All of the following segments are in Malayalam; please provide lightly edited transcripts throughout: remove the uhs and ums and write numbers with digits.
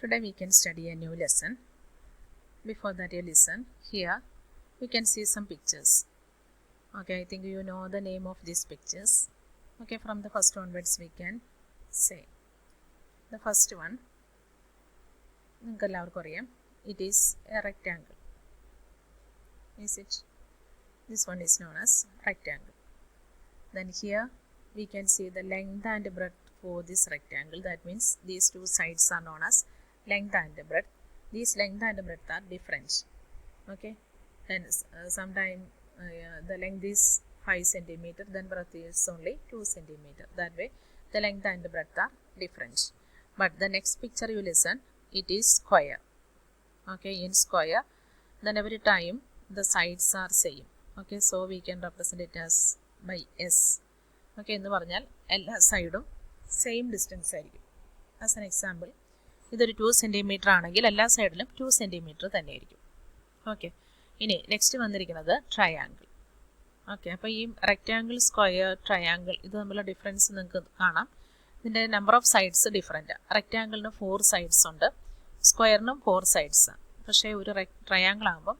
Today we can study a new lesson. Before that you listen, here we can see some pictures. Okay, I think you know the name of these pictures. Okay, from the first onwards we can say. The first one, it is a rectangle. Is it? This one is known as rectangle. Then here we can see the length and breadth for this rectangle. That means these two sides are known as length and breadth. These length and breadth are different. Okay, then sometime the length is 5 centimeter, then breadth is only 2 centimeter. That way the length and breadth are different. But the next picture you listen, it is square. Okay, in square, then every time the sides are same. Okay, so we can represent it as by S. Okay, എന്ന് പറഞ്ഞാൽ എല്ലാ സൈഡും സെയിം ഡിസ്റ്റൻസ് ആയിരിക്കും. ആസ് എൻ എക്സാമ്പിൾ, ഇതൊരു 2 സെൻറ്റിമീറ്റർ ആണെങ്കിൽ എല്ലാ സൈഡിലും 2 സെൻറ്റിമീറ്റർ തന്നെ ആയിരിക്കും. ഓക്കെ, ഇനി നെക്സ്റ്റ് വന്നിരിക്കുന്നത് ട്രയാങ്കിൾ. ഓക്കെ, അപ്പോൾ ഈ റെക്റ്റാങ്കിൾ, സ്ക്വയർ, ട്രയാങ്കിൾ ഇത് തമ്മിലുള്ള ഡിഫറൻസ് നിങ്ങൾക്ക് കാണാം. ഇതിൻ്റെ നമ്പർ ഓഫ് സൈഡ്സ് ഡിഫറെൻറ്റ്. റെക്റ്റാങ്കിളിന് 4 സൈഡ്സ് ഉണ്ട്, സ്ക്വയറിനും 4 സൈഡ്സ്. പക്ഷേ ഒരു ട്രയാങ്കിൾ ആകുമ്പം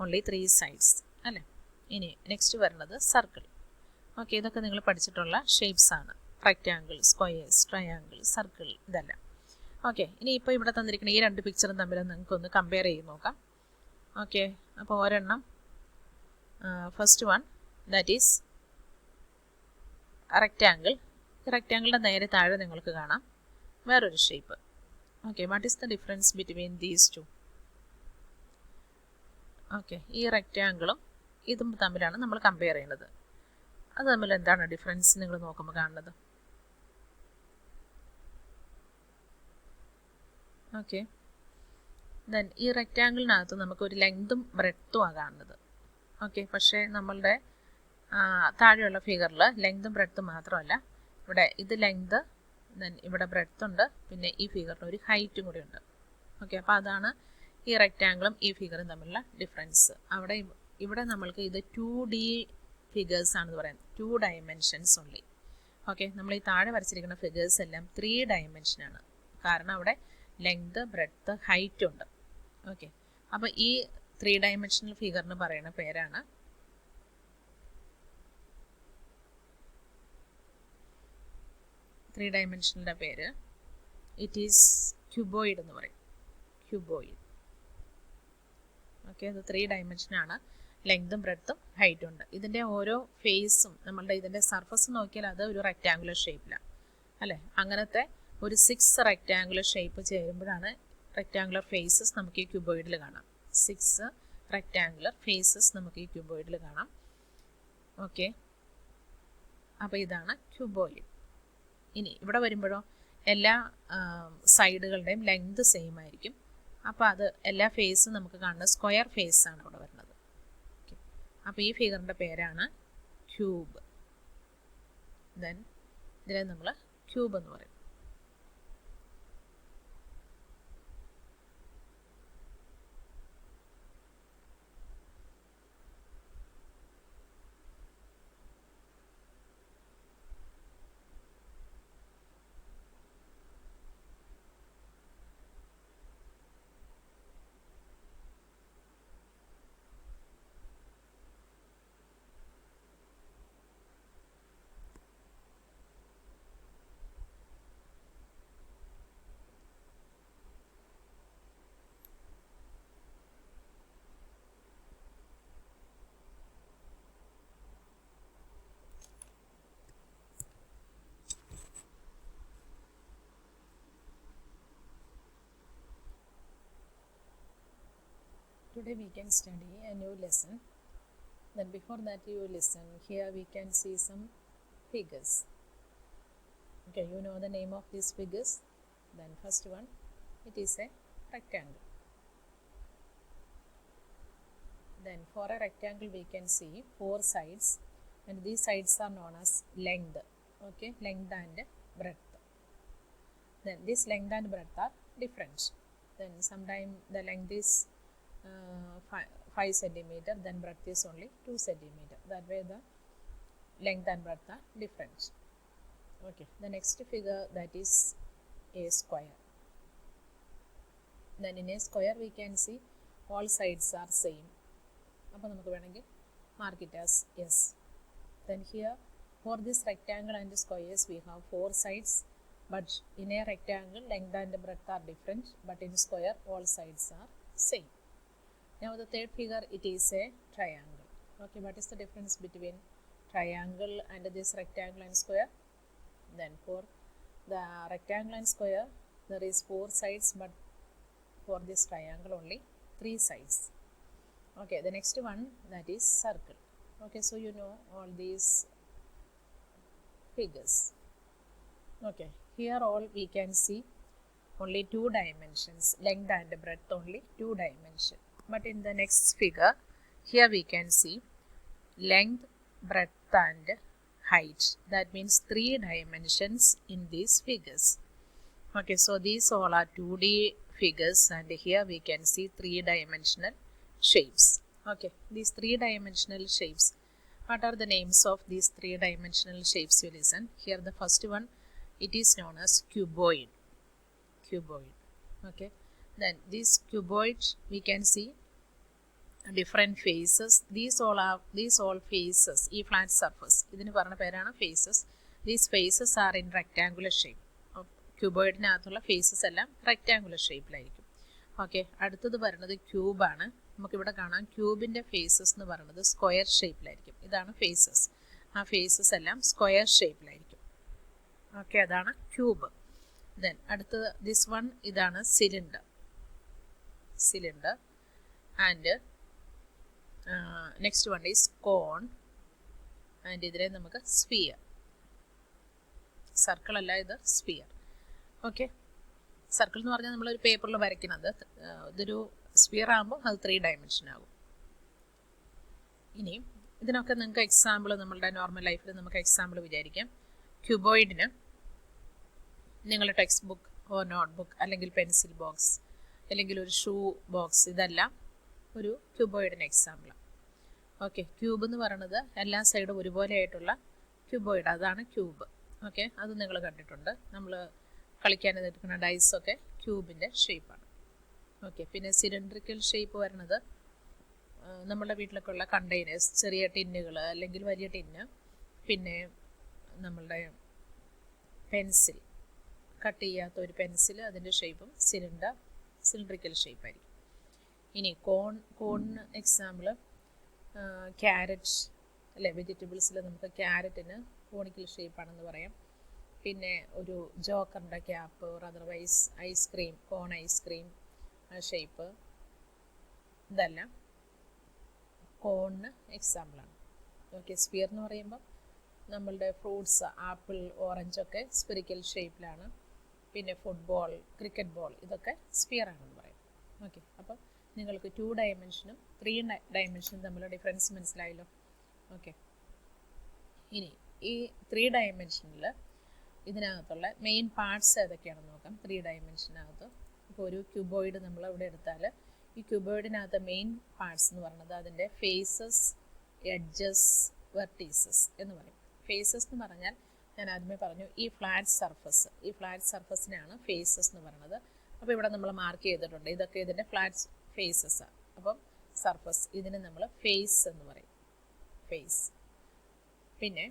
ഓൺലി 3 സൈഡ്സ് അല്ലേ. ഇനി നെക്സ്റ്റ് വരുന്നത് സർക്കിൾ. ഓക്കെ, ഇതൊക്കെ നിങ്ങൾ പഠിച്ചിട്ടുള്ള ഷേപ്സ് ആണ്. റെക്റ്റാങ്കിൾ, സ്ക്വയേഴ്സ്, ട്രയാങ്കിൾ, സർക്കിൾ ഇതെല്ലാം. ഓക്കെ, ഇനി ഇപ്പോൾ ഇവിടെ തന്നിരിക്കുന്ന ഈ രണ്ട് പിക്ചറും തമ്മിൽ നിങ്ങൾക്കൊന്ന് കമ്പയർ ചെയ്ത് നോക്കാം. ഓക്കെ, അപ്പോൾ ഒരെണ്ണം first one, that is rectangle. ഈ റെക്റ്റാങ്കിളിൻ്റെ നേരെ താഴെ നിങ്ങൾക്ക് കാണാം വേറൊരു shape. Okay, what is the difference between these two? Okay, ഈ റെക്റ്റാങ്കിളും ഇതും തമ്മിലാണ് നമ്മൾ കമ്പയർ ചെയ്യുന്നത്. അത് തമ്മിൽ എന്താണ് ഡിഫറൻസ് നിങ്ങൾ നോക്കുമ്പോൾ കാണുന്നത്? ഓക്കെ, ദെൻ ഈ റെക്റ്റാങ്കിളിനകത്ത് നമുക്കൊരു ലെങ്തും ബ്രെഡ്ത്തും ആണ് കാണുന്നത്. ഓക്കെ, പക്ഷേ നമ്മളുടെ താഴെയുള്ള ഫിഗറിൽ ലെങ്തും ബ്രെഡ്ത്തും മാത്രമല്ല, ഇവിടെ ഇത് ലെങ്ത്, ദെൻ ഇവിടെ ബ്രെഡ്ത്ത് ഉണ്ട്, പിന്നെ ഈ ഫിഗറിൽ ഒരു ഹൈറ്റും കൂടി ഉണ്ട്. ഓക്കെ, അപ്പോൾ അതാണ് ഈ റെക്റ്റാങ്കിളും ഈ ഫിഗറും തമ്മിലുള്ള ഡിഫറൻസ്. ഇവിടെ നമ്മൾക്ക് ഇത് 2D ഫിഗേഴ്സ് ആണെന്ന് പറയാം, 2 ഡയമെൻഷൻസ് ഓൺലി. ഓക്കെ, നമ്മൾ ഈ താഴെ വരച്ചിരിക്കുന്ന ഫിഗേഴ്സ് എല്ലാം 3 ഡയമെൻഷനാണ്. കാരണം അവിടെ ലെങ്ത്, ബ്രെഡ്ത്ത്, ഹൈറ്റ് ഉണ്ട്. ഓക്കെ, അപ്പോൾ ഈ 3 ഡയമെൻഷണൽ ഫിഗറിന് പറയുന്ന പേരാണ് പേര് ഇറ്റ് ഈസ് ക്യൂബോയിഡ് എന്ന് പറയും. ക്യൂബോയിഡ്. ഓക്കെ, അത് 3 ഡയമെൻഷനാണ്. ലെങ്തും ബ്രെഡ്ത്തും ഹൈറ്റും ഉണ്ട്. ഇതിൻ്റെ ഓരോ ഫേസും നമ്മളുടെ ഇതിൻ്റെ സർഫസ് നോക്കിയാൽ അത് ഒരു റെക്റ്റാങ്കുലർ ഷേപ്പിലാണ് അല്ലേ. അങ്ങനത്തെ ഒരു 6 റെക്റ്റാങ്കുലർ ഷേപ്പ് ചേരുമ്പോഴാണ് റെക്റ്റാങ്കുലർ ഫേസസ് നമുക്ക് ഈ ക്യൂബോയിഡിൽ കാണാം. 6 റെക്റ്റാങ്കുലർ ഫേസസ് നമുക്ക് ഈ ക്യൂബോയിഡിൽ കാണാം. ഓക്കെ, അപ്പോൾ ഇതാണ് ക്യൂബോയിഡ്. ഇനി ഇവിടെ വരുമ്പോഴോ എല്ലാ സൈഡുകളുടെയും ലെങ്ത് സെയിം ആയിരിക്കും. അപ്പോൾ അത് എല്ലാ ഫേസും നമുക്ക് കാണുന്ന സ്ക്വയർ ഫേസ് ആണ് ഇവിടെ വരുന്നത്. ഓക്കെ, അപ്പോൾ ഈ ഫിഗറിൻ്റെ പേരാണ് ക്യൂബ്. ദെൻ ഇതിനെ നമ്മൾ ക്യൂബ് എന്ന് പറയും. Today we can study a new lesson. Then before that you listen, here we can see some figures. Okay, you know the name of these figures. Then first one, it is a rectangle. Then for a rectangle we can see 4 sides, and these sides are known as length. Okay, length and breadth. Then this length and breadth are different. Then sometimes the length is 5 centimeter, then breadth is only 2 centimeter. That way the length and breadth are different. Okay, the next figure, that is a square. Then in a square we can see all sides are same. അപ്പോൾ നമുക്ക് വേണമെങ്കിൽ mark it as yes. Then here for this rectangle and squares we have 4 sides, but in a rectangle length and breadth are different, but in square all sides are same. Now the third figure, it is a triangle. Okay, what is the difference between triangle and this rectangle and square? Then for the rectangle and square there is 4 sides, but for this triangle only 3 sides. Okay, the next one, that is circle. Okay, so you know all these figures. Okay, here all we can see only 2 dimensions, length and breadth only 2 dimensions. But in the next figure, here we can see length, breadth and height. That means 3 dimensions in these figures. Okay, so these all are 2D figures, and here we can see 3-dimensional shapes. Okay, these 3-dimensional shapes. What are the names of these 3-dimensional shapes? You listen. Here the first one, it is known as cuboid. Cuboid. Okay, then this cuboid we can see different faces. These all faces, e flat surface, ഇതിന് പറഞ്ഞ പേരാണ് faces. These faces are in rectangular shape. ക്യൂബോയിഡിനകത്തുള്ള ഫേസസ് എല്ലാം റെക്റ്റാങ്കുലർ ഷേപ്പിലായിരിക്കും. ഓക്കെ, അടുത്തത് വരുന്നത് ക്യൂബാണ്. നമുക്കിവിടെ കാണാം ക്യൂബിൻ്റെ ഫേസസ് എന്ന് പറയുന്നത് സ്ക്വയർ ഷേപ്പിലായിരിക്കും. ഇതാണ് ഫേസസ്. ആ ഫേസസ് എല്ലാം സ്ക്വയർ ഷേപ്പിലായിരിക്കും. ഓക്കെ, അതാണ് ക്യൂബ്. ദെൻ അടുത്തത് ദിസ് വൺ, ഇതാണ് cylinder. Cylinder and next one is cone and ഇതിനെ നമുക്ക് സ്ഫിയർ. സർക്കിൾ അല്ല, ഇത് സ്ഫിയർ. ഓക്കെ, സർക്കിൾ എന്ന് പറഞ്ഞാൽ നമ്മളൊരു പേപ്പറിൽ വരയ്ക്കുന്നത്. ഇതൊരു സ്ഫിയർ ആകുമ്പോൾ അത് 3 ഡയമെൻഷൻ ആകും. ഇനി ഇതിനൊക്കെ നിങ്ങൾക്ക് എക്സാമ്പിൾ നമ്മളുടെ നോർമൽ ലൈഫിൽ നമുക്ക് എക്സാമ്പിൾ വിചാരിക്കാം. ക്യൂബോയിഡിന് നിങ്ങളുടെ text book or note book അല്ലെങ്കിൽ പെൻസിൽ ബോക്സ് അല്ലെങ്കിൽ ഒരു ഷൂ ബോക്സ്, ഇതെല്ലാം ഒരു ക്യൂബോയിഡിന് എക്സാമ്പിളാണ്. ഓക്കെ, ക്യൂബ് എന്ന് പറയുന്നത് എല്ലാ സൈഡും ഒരുപോലെ ആയിട്ടുള്ള ക്യൂബോയിഡ്, അതാണ് ക്യൂബ്. ഓക്കെ, അത് നിങ്ങൾ കണ്ടിട്ടുണ്ട്. നമ്മൾ കളിക്കാൻ എടുക്കുന്ന ഡൈസൊക്കെ ക്യൂബിൻ്റെ ഷേപ്പാണ്. ഓക്കെ, പിന്നെ സിലിണ്ടറിക്കൽ ഷേപ്പ് വരുന്നത് നമ്മുടെ വീട്ടിലൊക്കെ ഉള്ള കണ്ടെയ്നേഴ്സ്, ചെറിയ ടിന്നുകൾ അല്ലെങ്കിൽ വലിയ ടിന്ന്, പിന്നെ നമ്മളുടെ പെൻസിൽ, കട്ട് ചെയ്യാത്ത ഒരു പെൻസിൽ, അതിൻ്റെ ഷേപ്പും സിലിണ്ടറിക്കൽ ഷേപ്പായിരിക്കും. ഇനി കോണിന് എക്സാമ്പിൾ ക്യാരറ്റ് അല്ലേ, വെജിറ്റബിൾസിൽ നമുക്ക് ക്യാരറ്റിന് കോണിക്കൽ ഷേപ്പാണെന്ന് പറയാം. പിന്നെ ഒരു ജോക്കറിൻ്റെ cap or otherwise ice cream, cone ice cream shape, ഇതെല്ലാം കോണിന് എക്സാമ്പിളാണ്. ഓക്കെ, സ്ഫിയർ എന്ന് പറയുമ്പോൾ നമ്മളുടെ ഫ്രൂട്ട്സ്, ആപ്പിൾ, ഓറഞ്ചൊക്കെ സ്ഫിറിക്കൽ ഷേപ്പിലാണ്. പിന്നെ ഫുട്ബോൾ, ക്രിക്കറ്റ് ബോൾ, ഇതൊക്കെ സ്ഫിയർ ആണെന്ന് പറയും. ഓക്കെ, അപ്പം നിങ്ങൾക്ക് 2 ഡയമെൻഷനും 3 ഡയമെൻഷനും തമ്മിലുള്ള ഡിഫറൻസ് മനസ്സിലായല്ലോ. ഓക്കെ, ഇനി ഈ 3 ഡയമെൻഷനിൽ ഇതിനകത്തുള്ള മെയിൻ പാർട്സ് ഏതൊക്കെയാണെന്ന് നോക്കാം. 3 ഡയമെൻഷനകത്ത് ഇപ്പോൾ ഒരു ക്യൂബോയിഡ് നമ്മൾ ഇവിടെ എടുത്താൽ ഈ ക്യൂബോയിഡിനകത്ത് മെയിൻ പാർട്സ് എന്ന് പറയുന്നത് അതിൻ്റെ ഫേസസ്, എഡ്ജസ്, വെർട്ടീസസ് എന്ന് പറയും. ഫേസസ് എന്ന് പറഞ്ഞാൽ ഞാൻ ആദ്യമേ പറഞ്ഞു ഈ ഫ്ലാറ്റ് സർഫസിനാണ് ഫേസസ് എന്ന് പറയുന്നത്. അപ്പോൾ ഇവിടെ നമ്മൾ മാർക്ക് ചെയ്തിട്ടുണ്ട്, ഇതൊക്കെ ഇതിൻ്റെ ഫ്ലാറ്റ് ഫേസസാണ്. അപ്പം സർഫസ്, ഇതിന് നമ്മൾ ഫേസ് എന്ന് പറയും, ഫേസ്. പിന്നെ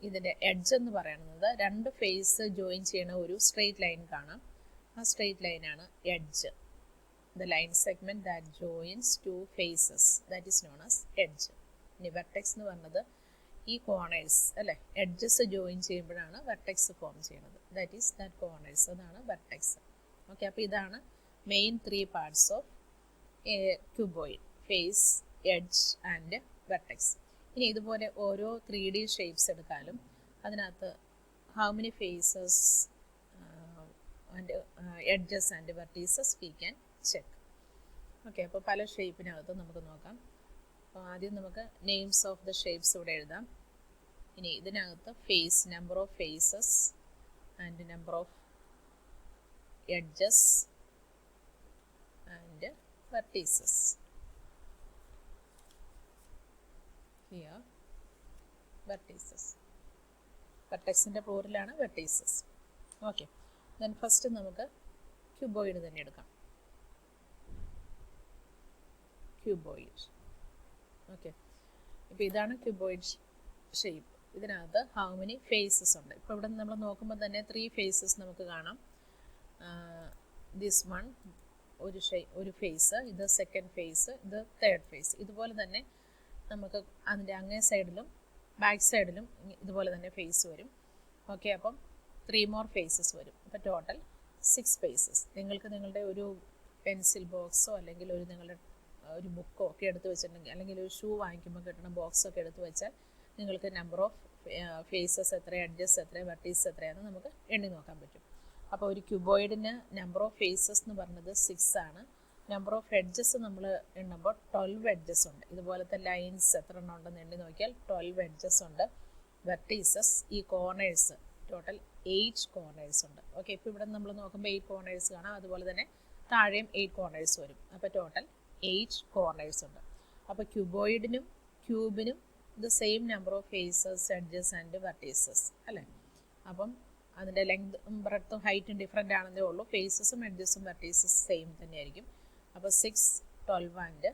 ഇതിൻ്റെ എഡ്ജ് എന്ന് പറയുന്നത് 2 ഫേസ് ജോയിൻ ചെയ്യണ ഒരു സ്ട്രെയിറ്റ് ലൈൻ കാണാം. ആ സ്ട്രെയിറ്റ് ലൈനാണ് edge. The line segment that joins 2 faces, that is known as edge. ഇനി വെർട്ടെക്സ് എന്ന് പറയുന്നത് ഈ കോർണേഴ്സ് അല്ലേ, എഡ്ജസ് ജോയിൻ ചെയ്യുമ്പോഴാണ് വെർട്ടെക്സ് ഫോം ചെയ്യുന്നത്. ദാറ്റ് കോർണേഴ്സ്, അതാണ് വെർട്ടെക്സ്. ഓക്കെ, അപ്പോൾ ഇതാണ് main 3 parts of cuboid: face, edge and vertex. ഇനി ഇതുപോലെ ഓരോ 3D ഷേപ്സ് എടുത്താലും അതിനകത്ത് how many faces and edges and vertices we can check. Okay, അപ്പോൾ പല ഷേപ്പിനകത്ത് നമുക്ക് നോക്കാം. അപ്പോൾ ആദ്യം നമുക്ക് നെയിംസ് ഓഫ് ദ ഷേപ്സ് ഇവിടെ എഴുതാം. ഇനി ഇതിനകത്ത് face, number of faces and number of edges and vertices. Here vertices, വെർട്ടെക്സിൻ്റെ പ്ലൂറലാണ് വെർട്ടീസസ്. ഓക്കെ, ദെൻ ഫസ്റ്റ് നമുക്ക് ക്യൂബോയിഡ് തന്നെ എടുക്കാം. ക്യൂബോയിഡ്. ഓക്കെ, ഇപ്പോൾ ഇതാണ് ക്യൂബോയിഡ് ഷേപ്പ്. ഇതിനകത്ത് ഹൗ മെനി ഫേസസ് ഉണ്ട്? ഇപ്പോൾ ഇവിടെ നമ്മൾ നോക്കുമ്പോൾ തന്നെ 3 ഫേസസ് നമുക്ക് കാണാം. ദിസ് വൺ ഒരു ഫേസ്, ഇത് സെക്കൻഡ് ഫേസ്, ഇത് തേർഡ് ഫേസ്. ഇതുപോലെ തന്നെ നമുക്ക് അതിൻ്റെ അങ്ങേ സൈഡിലും ബാക്ക് സൈഡിലും ഇതുപോലെ തന്നെ ഫേസ് വരും. ഓക്കെ, അപ്പം 3 മോർ ഫേസസ് വരും. അപ്പോൾ ടോട്ടൽ 6 ഫേസസ്. നിങ്ങൾക്ക് നിങ്ങളുടെ ഒരു പെൻസിൽ ബോക്സോ അല്ലെങ്കിൽ നിങ്ങളുടെ ഒരു ബുക്കോ ഒക്കെ എടുത്ത് വെച്ചിട്ടുണ്ടെങ്കിൽ, അല്ലെങ്കിൽ ഒരു ഷൂ വാങ്ങിക്കുമ്പോൾ കിട്ടുന്ന ബോക്സൊക്കെ എടുത്ത് വെച്ചാൽ നിങ്ങൾക്ക് നമ്പർ ഓഫ് ഫേസസ് എത്ര, എഡ്ജസ് എത്ര, വെർട്ടീസ് എത്രയാണെന്ന് നമുക്ക് എണ്ണി നോക്കാൻ പറ്റും. അപ്പോൾ ഒരു ക്യൂബോയിഡിന് നമ്പർ ഓഫ് ഫേസസ് എന്ന് പറയുന്നത് 6 ആണ്. നമ്പർ ഓഫ് എഡ്ജസ് നമ്മൾ എണ്ണുമ്പോൾ 12 എഡ്ജസ് ഉണ്ട്. ഇതുപോലത്തെ ലൈൻസ് എത്ര എണ്ണം ഉണ്ടെന്ന് എണ്ണി നോക്കിയാൽ 12 എഡ്ജസ് ഉണ്ട്. വെർട്ടീസസ്, ഈ കോർണേഴ്സ്, ടോട്ടൽ 8 കോർണേഴ്സ് ഉണ്ട്. ഓക്കെ, ഇപ്പോൾ ഇവിടെ നമ്മൾ നോക്കുമ്പോൾ 8 കോർണേഴ്സ് കാണാം. അതുപോലെ തന്നെ താഴെയും 8 കോർണേഴ്സ് വരും. അപ്പോൾ ടോട്ടൽ 8 കോർണേഴ്സ് ഉണ്ട്. അപ്പോൾ ക്യൂബോയിഡിനും ക്യൂബിനും the same number of faces, edges and vertices അല്ലേ. അപ്പം അതിൻ്റെ ലെങ്തും ബ്രെഡ്ത്തും ഹൈറ്റും ഡിഫറെൻ്റ് ആണെന്നേ ഉള്ളൂ. ഫേസസും എഡ്ജസും വെർട്ടീസസ് സെയിം തന്നെയായിരിക്കും. അപ്പോൾ 6, 12 ആൻഡ്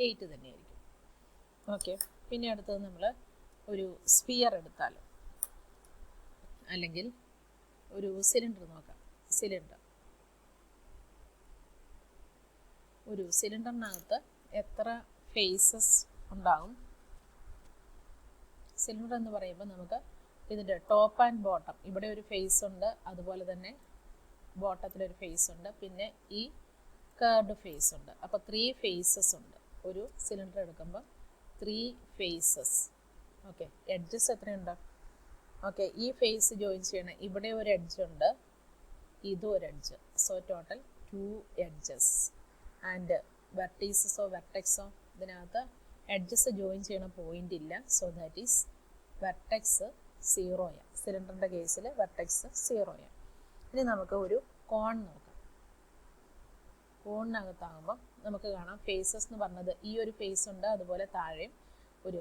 8 തന്നെയായിരിക്കും. ഓക്കെ, പിന്നെ അടുത്തത് നമ്മൾ ഒരു സ്ഫിയർ എടുത്താൽ, അല്ലെങ്കിൽ ഒരു സിലിണ്ടർ നോക്കാം. ഒരു സിലിണ്ടറിനകത്ത് എത്ര ഫേസസ് ഉണ്ടാകും? സിലിണ്ടർ എന്ന് പറയുമ്പോൾ നമുക്ക് ഇതിൻ്റെ ടോപ്പ് ആൻഡ് ബോട്ടം, ഇവിടെ ഒരു ഫേസ് ഉണ്ട്, അതുപോലെ തന്നെ ബോട്ടത്തിലൊരു ഫേസ് ഉണ്ട്, പിന്നെ ഈ കർവ്ഡ് ഫേസ് ഉണ്ട്. അപ്പോൾ 3 ഫേസസ് ഉണ്ട്. ഒരു സിലിണ്ടർ എടുക്കുമ്പോൾ 3 ഫേസസ്. ഓക്കെ, എഡ്ജസ് എത്രയുണ്ട്? ഓക്കെ, ഈ ഫേസ് ജോയിൻ ചെയ്യണം. ഇവിടെ ഒരു എഡ്ജ് ഉണ്ട്, ഇതും ഒരു edge. So total 2 edges. And വെർട്ടീസസോ വെർട്ടെക്സോ, ഇതിനകത്ത് എഡ്ജസ് ജോയിൻ ചെയ്യണ പോയിന്റ് ഇല്ല. So that is vertex 0. സിലിണ്ടറിൻ്റെ കേസിൽ വെർട്ടെക്സ് 0. ഇനി നമുക്ക് ഒരു കോൺ നോക്കാം. കോണിനകത്താകുമ്പോൾ നമുക്ക് കാണാം ഫേസസ് എന്ന് പറഞ്ഞത് ഈ ഒരു ഫേസ് ഉണ്ട്, അതുപോലെ താഴെയും ഒരു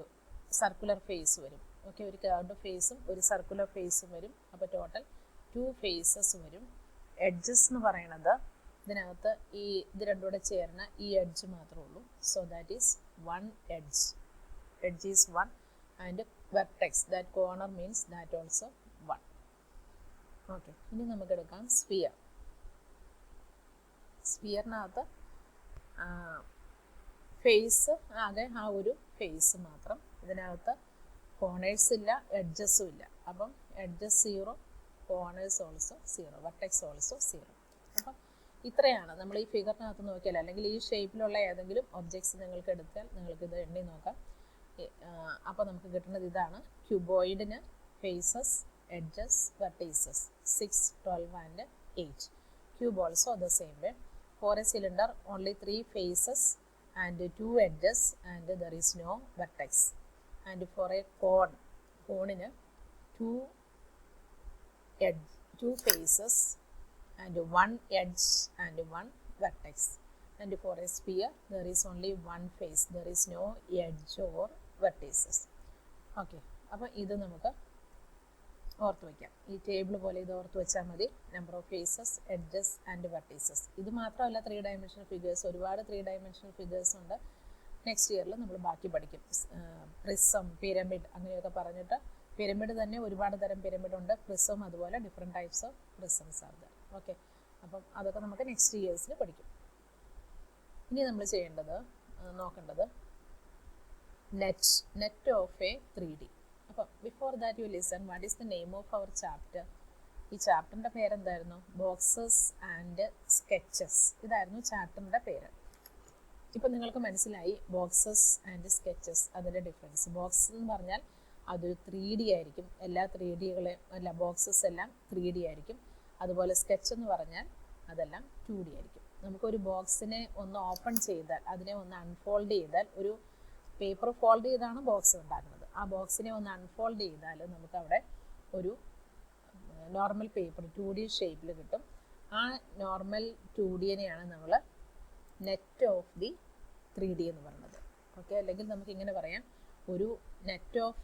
സർക്കുലർ ഫേസ് വരും. ഓക്കെ, ഒരു കർവ്ഡ് ഫേസും ഒരു സർക്കുലർ ഫേസും വരും. അപ്പോൾ ടോട്ടൽ 2 ഫേസസ് വരും. എഡ്ജസ് എന്ന് പറയണത് ഇതിനകത്ത് ഇത് രണ്ടും കൂടെ ചേർന്ന ഈ എഡ്ജ് മാത്രമേ ഉള്ളൂ. So that is 1 edge. Edge is 1 and vertex, that corner means that also 1. Okay, ഇനി നമുക്ക് എടുക്കാം സ്ഫിയർ. സ്ഫിയറിനകത്ത് ഫേസ് ആകെ ആ ഒരു ഫേസ് മാത്രം. ഇതിനകത്ത് കോർണേഴ്സ് ഇല്ല, എഡ്ജസും ഇല്ല. അപ്പം edges 0, corners also 0, vertex also 0. അപ്പം ഇത്രയാണ് നമ്മൾ ഈ ഫിഗറിനകത്ത് നോക്കിയാൽ, അല്ലെങ്കിൽ ഈ ഷേപ്പിലുള്ള ഏതെങ്കിലും ഒബ്ജക്ട്സ് നിങ്ങൾക്ക് എടുത്താൽ നിങ്ങൾക്കിത് എണ്ണി നോക്കാം. അപ്പോൾ നമുക്ക് കിട്ടുന്നത് ഇതാണ്. ക്യൂബോയിഡിന് faces, edges, vertices 6, 12 and 8. Cube also the same way. For a cylinder only 3 faces and 2 edges and there is no vertex. And for a cone in 2 faces and 1 edge and 1 vertex. And for a sphere there is only 1 face, there is no edge or vertices. Okay, അപ്പോൾ ഇത് നമുക്ക് ഓർത്ത് വയ്ക്കാം. ഈ ടേബിൾ പോലെ ഇത് ഓർത്ത് വെച്ചാൽ മതി. Number of faces, edges and vertices. ഇത് മാത്രമല്ല 3 ഡയമെൻഷണൽ ഫിഗേഴ്സ്, ഒരുപാട് 3 ഡയമെൻഷണൽ ഫിഗേഴ്സ് ഉണ്ട്. നെക്സ്റ്റ് ഇയറിൽ നമ്മൾ ബാക്കി പഠിക്കും. പ്രിസം, പിരമിഡ് അങ്ങനെയൊക്കെ പറഞ്ഞിട്ട്, പിരമിഡ് തന്നെ ഒരുപാട് തരം പിരമിഡ് ഉണ്ട്. പ്രിസം അതുപോലെ ഡിഫറെൻറ്റ് ടൈപ്സ് ഓഫ് പ്രിസംസ് ആണ്. ഓക്കെ, അപ്പം അതൊക്കെ നമുക്ക് നെക്സ്റ്റ് ഇയേഴ്സിൽ പഠിക്കും. ഇനി നമ്മൾ നോക്കേണ്ടത് നെറ്റ് ഓഫ് എ 3D. അപ്പം before that you listen, what is the name of our chapter? ഈ ചാപ്റ്ററിൻ്റെ പേരെന്തായിരുന്നു? Boxes and sketches. ഇതായിരുന്നു ചാപ്റ്ററിൻ്റെ പേര്. ഇപ്പം നിങ്ങൾക്ക് മനസ്സിലായി ബോക്സസ് ആൻഡ് സ്കെച്ചസ്, അതിൻ്റെ ഡിഫറൻസ്. ബോക്സ് എന്ന് പറഞ്ഞാൽ അതൊരു 3D ആയിരിക്കും. എല്ലാ ബോക്സസ് എല്ലാം 3D ആയിരിക്കും. അതുപോലെ സ്കെച്ച് എന്ന് പറഞ്ഞാൽ അതെല്ലാം 2D ആയിരിക്കും. നമുക്കൊരു ബോക്സിനെ ഒന്ന് ഓപ്പൺ ചെയ്താൽ, അതിനെ ഒന്ന് അൺഫോൾഡ് ചെയ്താൽ, ഒരു പേപ്പർ ഫോൾഡ് ചെയ്താണ് ബോക്സ് ഉണ്ടാക്കുന്നത്. ആ ബോക്സിനെ ഒന്ന് അൺഫോൾഡ് ചെയ്താൽ നമുക്കവിടെ ഒരു നോർമൽ പേപ്പർ 2D ഷേപ്പിൽ കിട്ടും. ആ നോർമൽ 2Dനെയാണ് നമ്മൾ നെറ്റ് ഓഫ് ദി 3D എന്ന് പറയുന്നത്. ഓക്കെ, അല്ലെങ്കിൽ നമുക്കിങ്ങനെ പറയാം, ഒരു നെറ്റ് ഓഫ്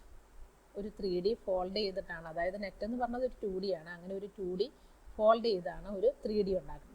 ഒരു 3D ഫോൾഡ് ചെയ്തിട്ടാണ്, അതായത് നെറ്റ് എന്ന് പറഞ്ഞത് ഒരു 2D ആണ്, അങ്ങനെ ഒരു 2D ഫോൾഡ് ചെയ്താണ് ഒരു 3D ഉണ്ടാക്കുന്നത്.